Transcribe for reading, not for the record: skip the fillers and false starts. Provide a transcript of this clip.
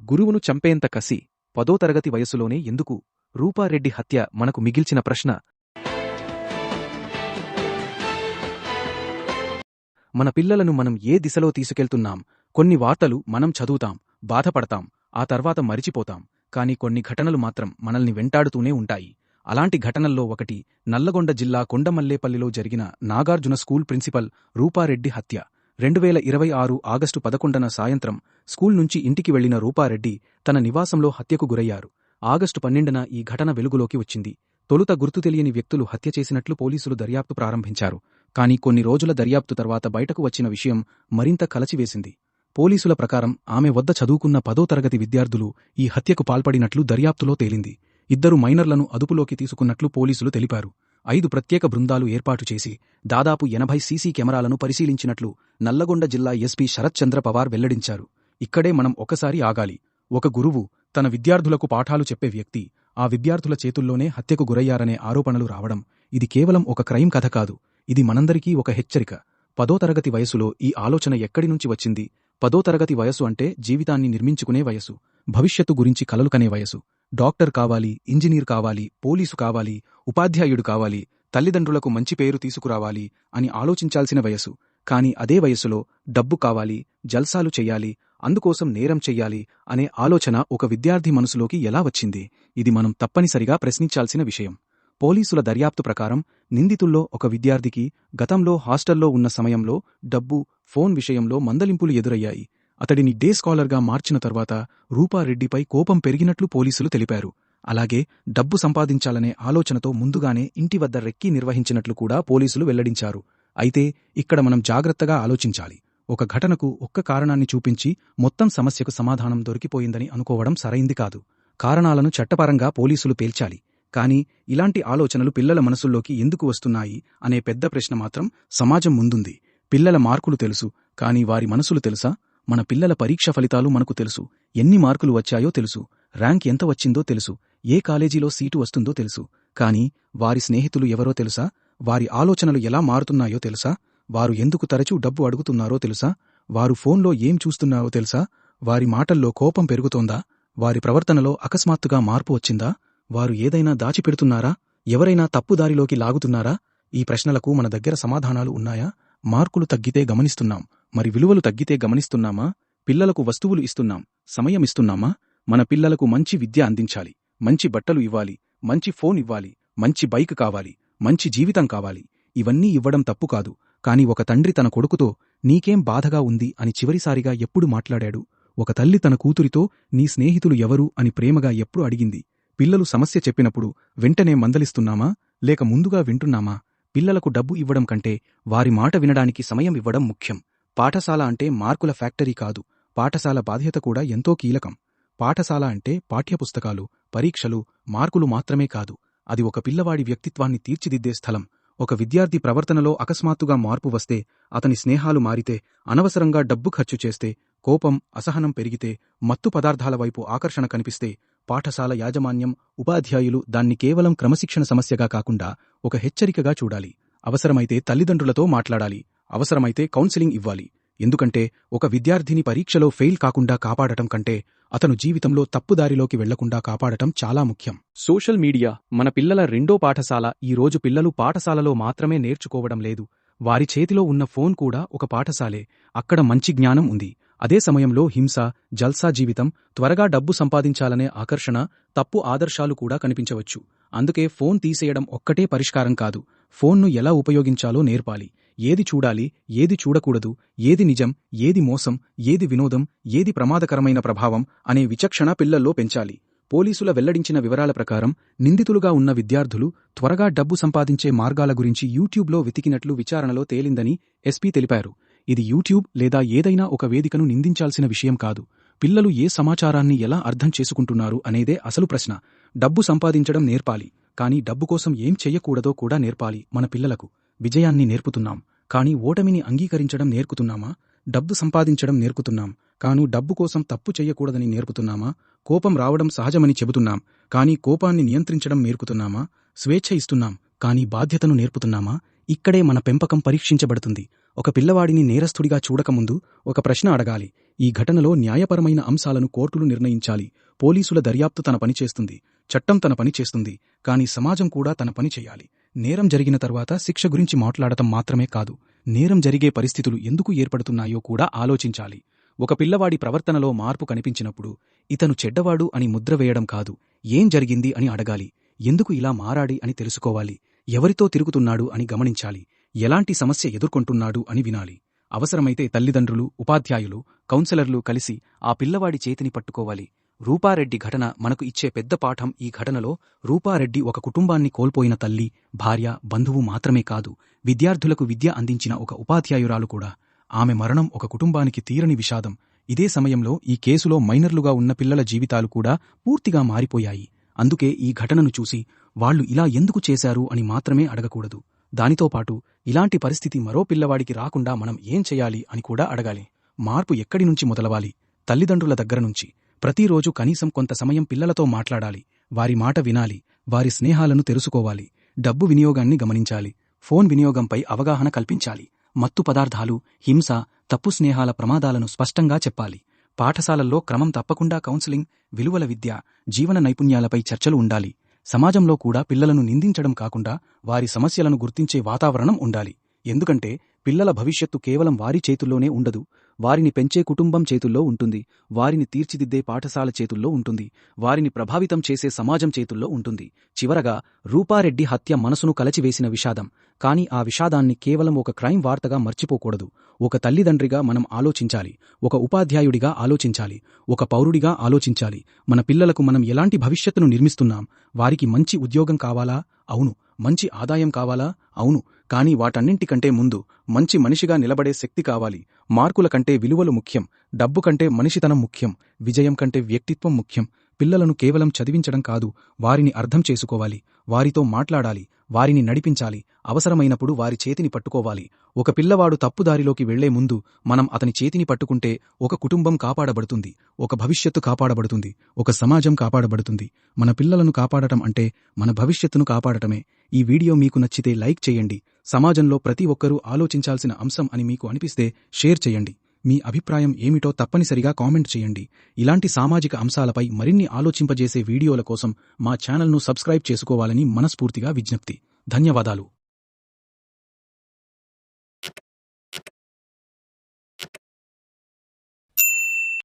గురువును చంపేంత కసి 10వ తరగతి వయసులోనే ఎందుకు? రూపారెడ్డి హత్య మనకు మిగిల్చిన ప్రశ్న. మన పిల్లలను మనం ఏ దిశలో తీసుకెళ్తున్నాం? కొన్ని వార్తలు మనం చదువుతాం, బాధపడతాం, ఆ తర్వాత మరిచిపోతాం. కాని కొన్ని ఘటనలు మాత్రం మనల్ని వెంటాడుతూనే ఉంటాయి. అలాంటి ఘటనల్లో ఒకటి నల్లగొండ జిల్లా కొండమల్లేపల్లిలో జరిగిన నాగార్జున స్కూల్ ప్రిన్సిపల్ రూపారెడ్డి హత్య. 2026 ఆగస్టు 11న సాయంత్రం స్కూల్ నుంచి ఇంటికి వెళ్లిన రూపారెడ్డి తన నివాసంలో హత్యకు గురయ్యారు. ఆగస్టు 12న ఈ ఘటన వెలుగులోకి వచ్చింది. తొలుత గుర్తు తెలియని వ్యక్తులు హత్య చేసినట్లు పోలీసులు దర్యాప్తు ప్రారంభించారు. కానీ కొన్ని రోజుల దర్యాప్తు తర్వాత బయటకు వచ్చిన విషయం మరింత కలచివేసింది. పోలీసుల ప్రకారం ఆమె వద్ద చదువుకున్న 10వ తరగతి విద్యార్థులు ఈ హత్యకు పాల్పడినట్లు దర్యాప్తులో తేలింది. 2 మైనర్లను అదుపులోకి తీసుకున్నట్లు పోలీసులు తెలిపారు. 5 ప్రత్యేక బృందాలు ఏర్పాటు చేసి దాదాపు 80 సీసీ కెమెరాలను పరిశీలించినట్లు నల్లగొండ జిల్లా ఎస్పీ శరత్ చంద్ర పవార్ వెల్లడించారు. ఇక్కడే మనం ఒకసారి ఆగాలి. ఒక గురువు తన విద్యార్థులకు పాఠాలు చెప్పే వ్యక్తి ఆ విద్యార్థుల చేతుల్లోనే హత్యకు గురయ్యారనే ఆరోపణలు రావడం ఇది కేవలం ఒక క్రైమ్ కథ కాదు. ఇది మనందరికీ ఒక హెచ్చరిక. 10వ తరగతి వయసులో ఈ ఆలోచన ఎక్కడి నుంచి వచ్చింది? 10వ తరగతి వయసు అంటే జీవితాన్ని నిర్మించుకునే వయసు, భవిష్యత్తు గురించి కలలు కనే వయసు. డాక్టర్ కావాలి, ఇంజనీర్ కావాలి, పోలీసు కావాలి, ఉపాధ్యాయుడు కావాలి, తల్లిదండ్రులకు మంచి పేరు తీసుకురావాలి అని ఆలోచించాల్సిన వయసు. కాని అదే వయసులో డబ్బు కావాలి, జల్సాలు చెయ్యాలి, అందుకోసం నేరం చెయ్యాలి అనే ఆలోచన ఒక విద్యార్థి మనసులోకి ఎలా వచ్చింది? ఇది మనం తప్పనిసరిగా ప్రశ్నించాల్సిన విషయం. పోలీసుల దర్యాప్తు ప్రకారం నిందితుల్లో ఒక విద్యార్థికి గతంలో హాస్టల్లో ఉన్న సమయంలో డబ్బు, ఫోన్ విషయంలో మందలింపులు ఎదురయ్యాయి. అతడిని డే స్కాలర్గా మార్చిన తర్వాత రూపారెడ్డిపై కోపం పెరిగినట్లు పోలీసులు తెలిపారు. అలాగే డబ్బు సంపాదించాలనే ఆలోచనతో ముందుగానే ఇంటి వద్ద రెక్కీ నిర్వహించినట్లు కూడా పోలీసులు వెల్లడించారు. అయితే ఇక్కడ మనం జాగ్రత్తగా ఆలోచించాలి. ఒక ఘటనకు ఒక్క కారణాన్ని చూపించి మొత్తం సమస్యకు సమాధానం దొరికిపోయిందని అనుకోవడం సరైంది కాదు. కారణాలను చట్టపరంగా పోలీసులు తేల్చాలి. కానీ ఇలాంటి ఆలోచనలు పిల్లల మనసుల్లోకి ఎందుకు వస్తున్నాయి అనే పెద్ద ప్రశ్న మాత్రం సమాజం ముందుంది. పిల్లల మార్కులు తెలుసు, కానీ వారి మనసులు తెలుసా? మన పిల్లల పరీక్ష ఫలితాలు మనకు తెలుసు. ఎన్ని మార్కులు వచ్చాయో తెలుసు, ర్యాంక్ ఎంత వచ్చిందో తెలుసు, ఏ కాలేజీలో సీటు వస్తుందో తెలుసు. కానీ వారి స్నేహితులు ఎవరో తెలుసా? వారి ఆలోచనలు ఎలా మారుతున్నాయో తెలుసా? వారు ఎందుకు తరచూ డబ్బు అడుగుతున్నారో తెలుసా? వారు ఫోన్లో ఏం చూస్తున్నారో తెలుసా? వారి మాటల్లో కోపం పెరుగుతోందా? వారి ప్రవర్తనలో అకస్మాత్తుగా మార్పు వచ్చిందా? వారు ఏదైనా దాచిపెడుతున్నారా? ఎవరైనా తప్పుదారిలోకి లాగుతున్నారా? ఈ ప్రశ్నలకు మన దగ్గర సమాధానాలు ఉన్నాయా? మార్కులు తగ్గితే గమనిస్తున్నాం, మరి విలువలు తగ్గితే గమనిస్తున్నామా? పిల్లలకు వస్తువులు ఇస్తున్నాం, సమయం ఇస్తున్నామా? మన పిల్లలకు మంచి విద్య అందించాలి, మంచి బట్టలు ఇవ్వాలి, మంచి ఫోన్ ఇవ్వాలి, మంచి బైక్ కావాలి, మంచి జీవితం కావాలి. ఇవన్నీ ఇవ్వడం తప్పు కాదు. కాని ఒక తండ్రి తన కొడుకుతో నీకేం బాధగా ఉంది అని చివరిసారిగా ఎప్పుడు మాట్లాడాడు? ఒక తల్లి తన కూతురితో నీ స్నేహితులు ఎవరు అని ప్రేమగా ఎప్పుడు అడిగింది? పిల్లలు సమస్య చెప్పినప్పుడు వెంటనే మందలిస్తున్నామా, లేక ముందుగా వింటున్నామా? పిల్లలకు డబ్బు ఇవ్వడం కంటే వారి మాట వినడానికి సమయం ఇవ్వడం ముఖ్యం. పాఠశాల అంటే మార్కుల ఫ్యాక్టరీ కాదు. పాఠశాల బాధ్యత కూడా ఎంతో కీలకం. పాఠశాల అంటే పాఠ్యపుస్తకాలు, పరీక్షలు, మార్కులు మాత్రమే కాదు. అది ఒక పిల్లవాడి వ్యక్తిత్వాన్ని తీర్చిదిద్దే స్థలం. ఒక విద్యార్థి ప్రవర్తనలో అకస్మాత్తుగా మార్పు వస్తే, అతని స్నేహాలు మారితే, అనవసరంగా డబ్బు ఖర్చు చేస్తే, కోపం, అసహనం పెరిగితే, మత్తు పదార్థాల వైపు ఆకర్షణ కనిపిస్తే, పాఠశాల యాజమాన్యం, ఉపాధ్యాయులు దాన్ని కేవలం క్రమశిక్షణ సమస్యగా కాకుండా ఒక హెచ్చరికగా చూడాలి. అవసరమైతే తల్లిదండ్రులతో మాట్లాడాలి, అవసరమైతే కౌన్సిలింగ్ ఇవ్వాలి. ఎందుకంటే ఒక విద్యార్థిని పరీక్షలో ఫెయిల్ కాకుండా కాపాడటం కంటే అతను జీవితంలో తప్పుదారిలోకి వెళ్లకుండా కాపాడటం చాలా ముఖ్యం. సోషల్ మీడియా మన పిల్లల రెండో పాఠశాల. ఈ రోజు పిల్లలు పాఠశాలలో మాత్రమే నేర్చుకోవడం లేదు, వారి చేతిలో ఉన్న ఫోన్ కూడా ఒక పాఠశాలే. అక్కడ మంచి జ్ఞానం ఉంది. అదే సమయంలో హింస, జల్సా జీవితం, త్వరగా డబ్బు సంపాదించాలనే ఆకర్షణ, తప్పు ఆదర్శాలు కూడా కనిపించవచ్చు. అందుకే ఫోన్ తీసేయడం ఒక్కటే పరిష్కారం కాదు. ఫోన్ను ఎలా ఉపయోగించాలో నేర్పాలి. ఏది చూడాలి, ఏది చూడకూడదు, ఏది నిజం, ఏది మోసం, ఏది వినోదం, ఏది ప్రమాదకరమైన ప్రభావం అనే విచక్షణ పిల్లల్లో పెంచాలి. పోలీసుల వెల్లడించిన వివరాల ప్రకారం నిందితులుగా ఉన్న విద్యార్థులు త్వరగా డబ్బు సంపాదించే మార్గాల గురించి యూట్యూబ్లో వెతికినట్లు విచారణలో తేలిందని ఎస్పీ తెలిపారు. ఇది యూట్యూబ్ లేదా ఏదైనా ఒక వేదికను నిందించాల్సిన విషయం కాదు. పిల్లలు ఏ సమాచారాన్ని ఎలా అర్థం చేసుకుంటున్నారు అనేదే అసలు ప్రశ్న. డబ్బు సంపాదించడం నేర్పాలి, కానీ డబ్బు కోసం ఏం చెయ్యకూడదో కూడా నేర్పాలి. మన పిల్లలకు విజయాన్ని నేర్పుతున్నాం, కానీ ఓటమిని అంగీకరించడం నేర్పుతున్నామా? డబ్బు సంపాదించడం నేర్పుతున్నాం, కాను డబ్బు కోసం తప్పు చెయ్యకూడదని నేర్పుతున్నామా? కోపం రావడం సహజమని చెబుతున్నాం, కానీ కోపాన్ని నియంత్రించడం నేర్పుతున్నామా? స్వేచ్ఛ ఇస్తున్నాం, కానీ బాధ్యతను నేర్పుతున్నామా? ఇక్కడే మన పెంపకం పరీక్షించబడుతుంది. ఒక పిల్లవాడిని నేరస్తుడిగా చూడకముందు ఒక ప్రశ్న అడగాలి. ఈ ఘటనలో న్యాయపరమైన అంశాలను కోర్టులు నిర్ణయించాలి. పోలీసుల దర్యాప్తు తన పని చేస్తుంది, చట్టం తన పని చేస్తుంది, కానీ సమాజం కూడా తన పని చేయాలి. నేరం జరిగిన తర్వాత శిక్ష గురించి మాట్లాడటం మాత్రమే కాదు, నేరం జరిగే పరిస్థితులు ఎందుకు ఏర్పడుతున్నాయో కూడా ఆలోచించాలి. ఒక పిల్లవాడి ప్రవర్తనలో మార్పు కనిపించినప్పుడు ఇతను చెడ్డవాడు అని ముద్ర వేయడం కాదు, ఏం జరిగింది అని అడగాలి. ఎందుకు ఇలా మారాడి అని తెలుసుకోవాలి. ఎవరితో తిరుగుతున్నాడు అని గమనించాలి. ఎలాంటి సమస్య ఎదుర్కొంటున్నాడు అని వినాలి. అవసరమైతే తల్లిదండ్రులు, ఉపాధ్యాయులు, కౌన్సిలర్లు కలిసి ఆ పిల్లవాడి చేతిని పట్టుకోవాలి. రూపారెడ్డి ఘటన మనకు ఇచ్చే పెద్ద పాఠం. ఈ ఘటనలో రూపారెడ్డి ఒక కుటుంబాన్ని కోల్పోయిన తల్లి, భార్య, బంధువు మాత్రమే కాదు, విద్యార్థులకు విద్య అందించిన ఒక ఉపాధ్యాయురాలు కూడా. ఆమె మరణం ఒక కుటుంబానికి తీరని విషాదం. ఇదే సమయంలో ఈ కేసులో మైనర్లుగా ఉన్న పిల్లల జీవితాలు కూడా పూర్తిగా మారిపోయాయి. అందుకే ఈ ఘటనను చూసి వాళ్లు ఇలా ఎందుకు చేశారు అని మాత్రమే అడగకూడదు. దానితో పాటు ఇలాంటి పరిస్థితి మరో పిల్లవాడికి రాకుండా మనం ఏం చేయాలి అని కూడా అడగాలి. మార్పు ఎక్కడి నుంచి మొదలవాలి? తల్లిదండ్రుల దగ్గర నుంచి. ప్రతిరోజు కనీసం కొంత సమయం పిల్లలతో మాట్లాడాలి. వారి మాట వినాలి. వారి స్నేహాలను తెలుసుకోవాలి. డబ్బు వినియోగాన్ని గమనించాలి. ఫోన్ వినియోగంపై అవగాహన కల్పించాలి. మత్తు పదార్థాలు, హింస, తప్పు స్నేహాల ప్రమాదాలను స్పష్టంగా చెప్పాలి. పాఠశాలల్లో క్రమం తప్పకుండా కౌన్సిలింగ్, విలువల విద్య, జీవన నైపుణ్యాలపై చర్చలు ఉండాలి. సమాజంలో కూడా పిల్లలను నిందించడం కాకుండా వారి సమస్యలను గుర్తించే వాతావరణం ఉండాలి. ఎందుకంటే పిల్లల భవిష్యత్తు కేవలం వారి చేతుల్లోనే ఉండదు, వారిని పెంచే కుటుంబం చేతుల్లో ఉంటుంది, వారిని తీర్చిదిద్దే పాఠశాల చేతుల్లో ఉంటుంది, వారిని ప్రభావితం చేసే సమాజం చేతుల్లో ఉంటుంది. చివరగా, రూపారెడ్డి హత్య మనసును కలచివేసిన విషాదం. కానీ ఆ విషాదాన్ని కేవలం ఒక క్రైమ్ వార్తగా మర్చిపోకూడదు. ఒక తల్లిదండ్రిగా మనం ఆలోచించాలి, ఒక ఉపాధ్యాయుడిగా ఆలోచించాలి, ఒక పౌరుడిగా ఆలోచించాలి. మన పిల్లలకు మనం ఎలాంటి భవిష్యత్తును నిర్మిస్తున్నాం? వారికి మంచి ఉద్యోగం కావాలా? అవును. మంచి ఆదాయం కావాలా? అవును. కానీ వాటన్నింటికంటే ముందు మంచి మనిషిగా నిలబడే శక్తి కావాలి. మార్కుల కంటే విలువలు ముఖ్యం. డబ్బు కంటే మనిషితనం ముఖ్యం. విజయం కంటే వ్యక్తిత్వం ముఖ్యం. పిల్లలను కేవలం చదివించడం కాదు, వారిని అర్థం చేసుకోవాలి, వారితో మాట్లాడాలి, వారిని నడిపించాలి, అవసరమైనప్పుడు వారి చేతిని పట్టుకోవాలి. ఒక పిల్లవాడు తప్పుదారిలోకి వెళ్లే ముందు మనం అతని చేతిని పట్టుకుంటే ఒక కుటుంబం కాపాడబడుతుంది, ఒక భవిష్యత్తు కాపాడబడుతుంది, ఒక సమాజం కాపాడబడుతుంది. మన పిల్లలను కాపాడటం అంటే మన భవిష్యత్తును కాపాడటమే. ఈ వీడియో మీకు నచ్చితే లైక్ చేయండి. సమాజంలో ప్రతి ఒక్కరూ ఆలోచించాల్సిన అంశం అని మీకు అనిపిస్తే షేర్ చేయండి. మీ అభిప్రాయం ఏమిటో తప్పనిసరిగా కామెంట్ చేయండి. ఇలాంటి సామాజిక అంశాలపై మరిన్ని ఆలోచింపజేసే వీడియోల కోసం మా ఛానల్ను సబ్స్క్రైబ్ చేసుకోవాలని మనస్ఫూర్తిగా విజ్ఞప్తి. ధన్యవాదాలు.